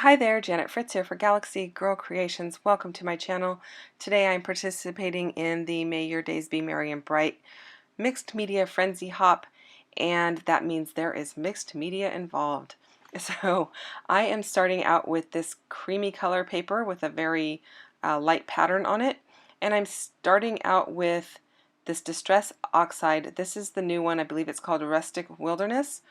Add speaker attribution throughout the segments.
Speaker 1: Hi there, Janet Fritz here for Galaxy Girl Creations. Welcome to my channel. Today I'm participating in the May Your Days Be Merry and Bright Mixed Media Frenzy Hop, and that means there is mixed media involved. So I am starting out with this creamy color paper with a very light pattern on it, and I'm starting out with this Distress Oxide. This is the new one. I believe it's called Rustic Wilderness,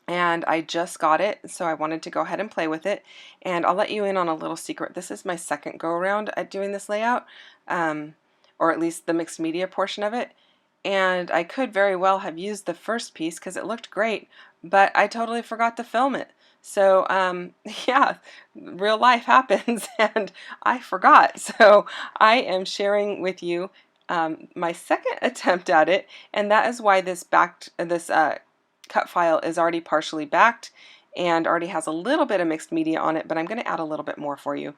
Speaker 1: and I just got it, so I wanted to go ahead and play with it. And I'll let you in on a little secret. This is my second go around at doing this layout, or at least the mixed media portion of it. And I could very well have used the first piece because it looked great, but I totally forgot to film it. So yeah, real life happens, and I forgot. So I am sharing with you my second attempt at it, and that is why this cut file is already partially backed and already has a little bit of mixed media on it, but I'm going to add a little bit more for you.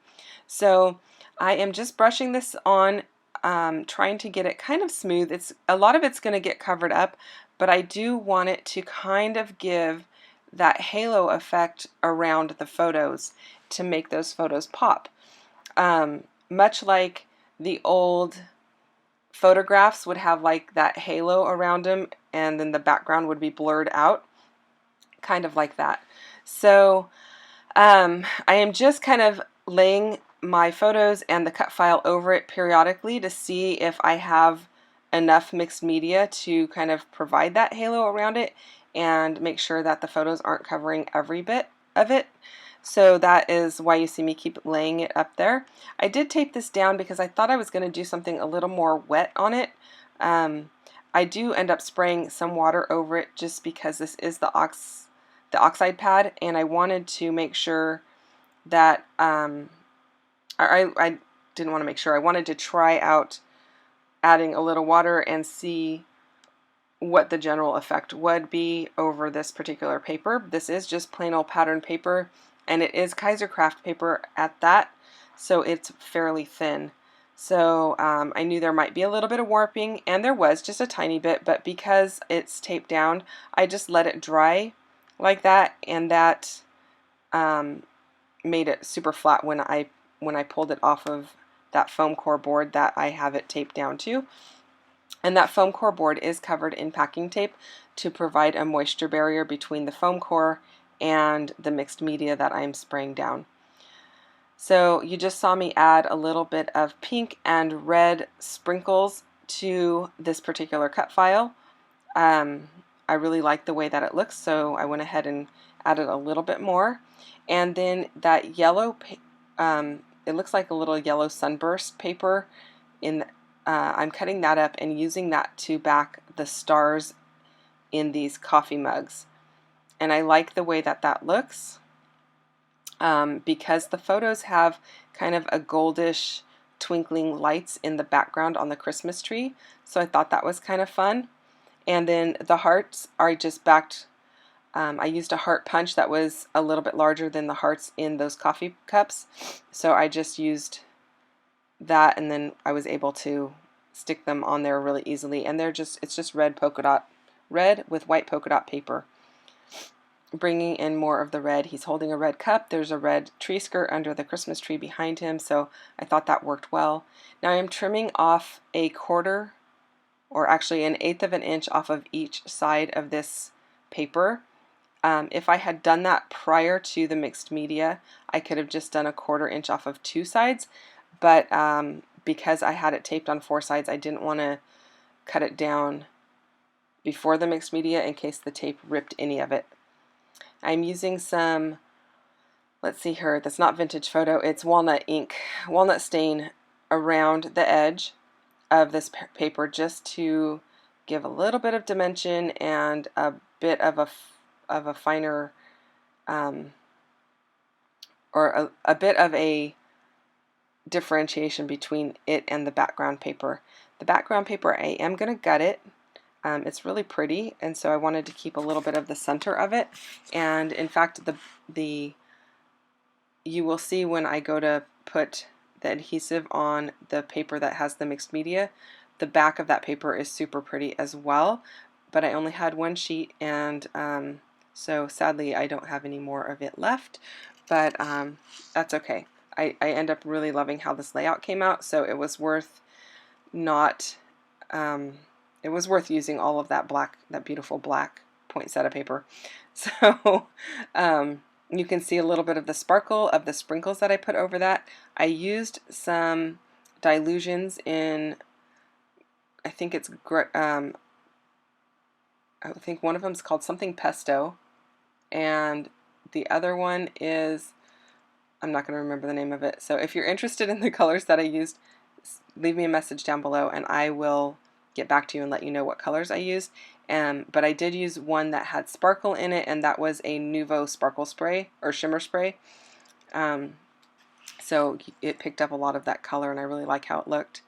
Speaker 1: So I am just brushing this on, trying to get it kind of smooth. A lot of it's going to get covered up, but I do want it to kind of give that halo effect around the photos to make those photos pop. Much like the old photographs would have like that halo around them and then the background would be blurred out, kind of like that. So I am just kind of laying my photos and the cut file over it periodically to see if I have enough mixed media to kind of provide that halo around it and make sure that the photos aren't covering every bit of it. So that is why you see me keep laying it up there. I did tape this down because I thought I was going to do something a little more wet on it. I do end up spraying some water over it just because this is the oxide pad, and I wanted to make sure that I didn't want to make sure. I wanted to try out adding a little water and see what the general effect would be over this particular paper. This is just plain old pattern paper, and it is Kaiser craft paper at that, so it's fairly thin. So I knew there might be a little bit of warping, and there was just a tiny bit, but because it's taped down, I just let it dry like that, and that made it super flat when I pulled it off of that foam core board that I have it taped down to. And that foam core board is covered in packing tape to provide a moisture barrier between the foam core and the mixed media that I'm spraying down. So you just saw me add a little bit of pink and red sprinkles to this particular cut file. I really like the way that it looks, so I went ahead and added a little bit more. And then that yellow, it looks like a little yellow sunburst paper. I'm cutting that up and using that to back the stars in these coffee mugs. And I like the way that that looks because the photos have kind of a goldish twinkling lights in the background on the Christmas tree. So I thought that was kind of fun. And then the hearts are just backed. I used a heart punch that was a little bit larger than the hearts in those coffee cups. So I just used that, and then I was able to stick them on there really easily. And it's just red with white polka dot paper. Bringing in more of the red. He's holding a red cup. There's a red tree skirt under the Christmas tree behind him, so I thought that worked well. Now I'm trimming off a quarter, or actually an eighth of an inch off of each side of this paper. If I had done that prior to the mixed media, I could have just done a quarter inch off of two sides, but because I had it taped on four sides, I didn't want to cut it down before the mixed media in case the tape ripped any of it. I'm using some, let's see here, that's not vintage photo, it's walnut ink, walnut stain around the edge of this paper just to give a little bit of dimension and a bit of a finer or a bit of a differentiation between it and the background paper. The background paper, I am going to gut it. It's really pretty, and so I wanted to keep a little bit of the center of it. And in fact, you will see when I go to put the adhesive on the paper that has the mixed media, the back of that paper is super pretty as well. But I only had one sheet, and so sadly I don't have any more of it left. but that's okay. I end up really loving how this layout came out, so it was worth not, it was worth using all of that beautiful black poinsettia paper. So you can see a little bit of the sparkle of the sprinkles that I put over that. I used some dilutions in, I think it's, I think one of them is called something pesto, and the other one is, I'm not going to remember the name of it. So if you're interested in the colors that I used, leave me a message down below and I will get back to you and let you know what colors I used. But I did use one that had sparkle in it, and that was a Nuvo sparkle spray or shimmer spray. So it picked up a lot of that color, and I really like how it looked.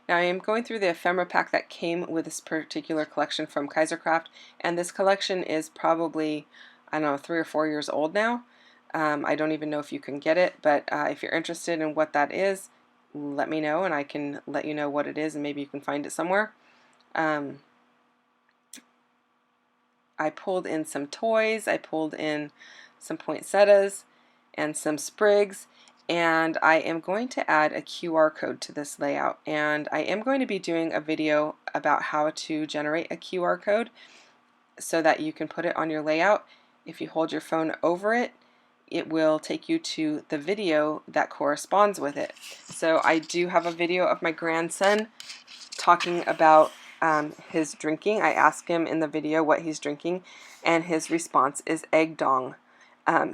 Speaker 1: Now I am going through the ephemera pack that came with this particular collection from Kaisercraft, and this collection is probably, I don't know, 3 or 4 years old now. I don't even know if you can get it, but if you're interested in what that is, let me know and I can let you know what it is, and maybe you can find it somewhere. I pulled in some toys, I pulled in some poinsettias and some sprigs, and I am going to add a QR code to this layout, and I am going to be doing a video about how to generate a QR code so that you can put it on your layout. If you hold your phone over it, it will take you to the video that corresponds with it. So I do have a video of my grandson talking about his drinking. I asked him in the video what he's drinking, and his response is egg dong.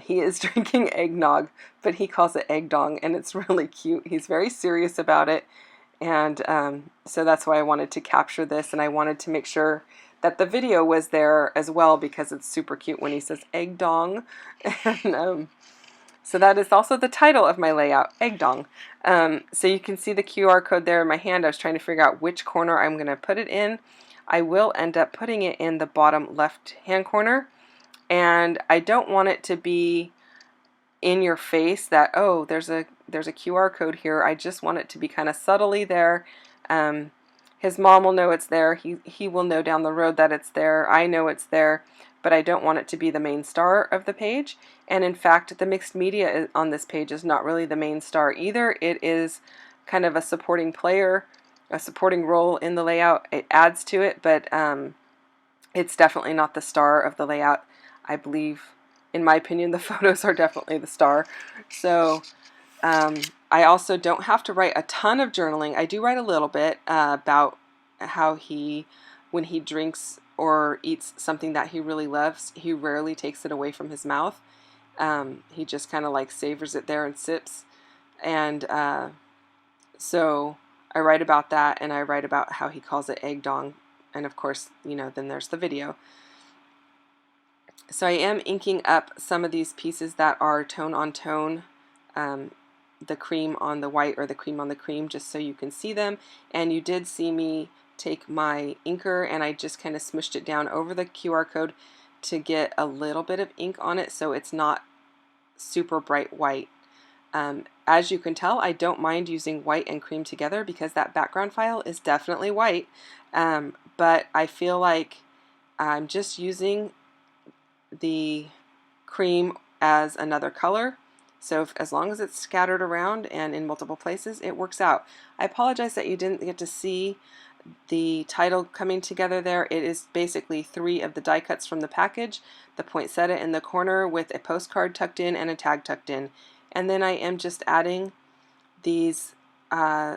Speaker 1: He is drinking eggnog, but he calls it egg dong, and it's really cute. He's very serious about it, and so that's why I wanted to capture this, and I wanted to make sure that the video was there as well because it's super cute when he says egg dong. And, so that is also the title of my layout, egg dong. So you can see the QR code there in my hand. I was trying to figure out which corner I'm going to put it in. I will end up putting it in the bottom left hand corner, and I don't want it to be in your face that, oh, there's a QR code here. I just want it to be kind of subtly there. His mom will know it's there. He will know down the road that it's there. I know it's there, but I don't want it to be the main star of the page. And in fact, the mixed media on this page is not really the main star either. It is kind of a supporting player, a supporting role in the layout. It adds to it, but it's definitely not the star of the layout. I believe, in my opinion, the photos are definitely the star. So I also don't have to write a ton of journaling. I do write a little bit about how when he drinks or eats something that he really loves, he rarely takes it away from his mouth. He just kind of like savors it there and sips. And so I write about that, and I write about how he calls it egg dong. And of course, you know, then there's the video. So I am inking up some of these pieces that are tone on tone, the cream on the white or the cream on the cream, just so you can see them. And you did see me take my inker and I just kind of smushed it down over the QR code to get a little bit of ink on it so it's not super bright white. As you can tell, I don't mind using white and cream together because that background file is definitely white, but I feel like I'm just using the cream as another color. So as long as it's scattered around and in multiple places, it works out. I apologize that you didn't get to see the title coming together there. It is basically 3 of the die cuts from the package, the poinsettia in the corner with a postcard tucked in and a tag tucked in. And then I am just adding these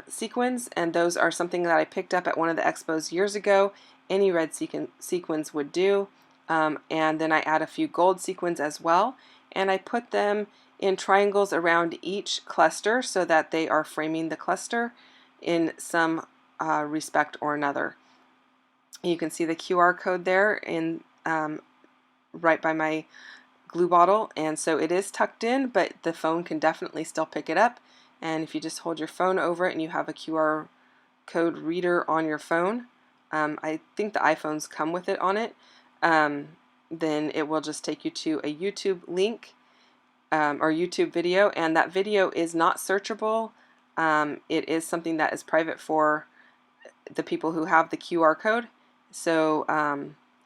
Speaker 1: sequins, and those are something that I picked up at one of the expos years ago. Any red sequins would do. And then I add a few gold sequins as well, and I put them in triangles around each cluster so that they are framing the cluster in some respect or another. You can see the QR code there in right by my glue bottle, and so it is tucked in, but the phone can definitely still pick it up. And if you just hold your phone over it and you have a QR code reader on your phone, I think the iPhones come with it on it, then it will just take you to a YouTube link or YouTube video, and that video is not searchable. It is something that is private for the people who have the QR code, so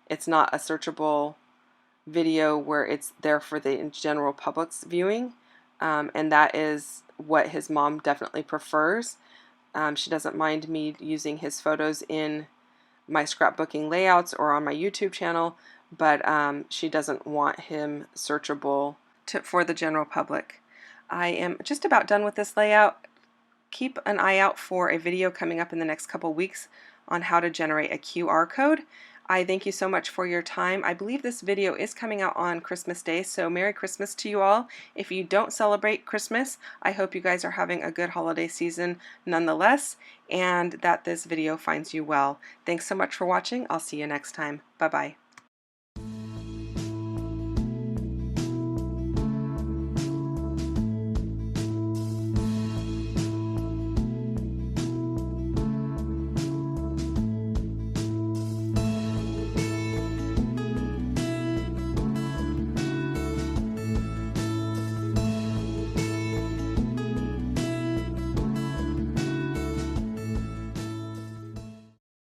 Speaker 1: it's not a searchable video where it's there for the general public's viewing. and that is what his mom definitely prefers. She doesn't mind me using his photos in my scrapbooking layouts or on my YouTube channel, but she doesn't want him searchable for the general public. I am just about done with this layout. Keep an eye out for a video coming up in the next couple weeks on how to generate a QR code. I thank you so much for your time. I believe this video is coming out on Christmas Day, so Merry Christmas to you all. If you don't celebrate Christmas, I hope you guys are having a good holiday season nonetheless, and that this video finds you well. Thanks so much for watching. I'll see you next time. Bye-bye.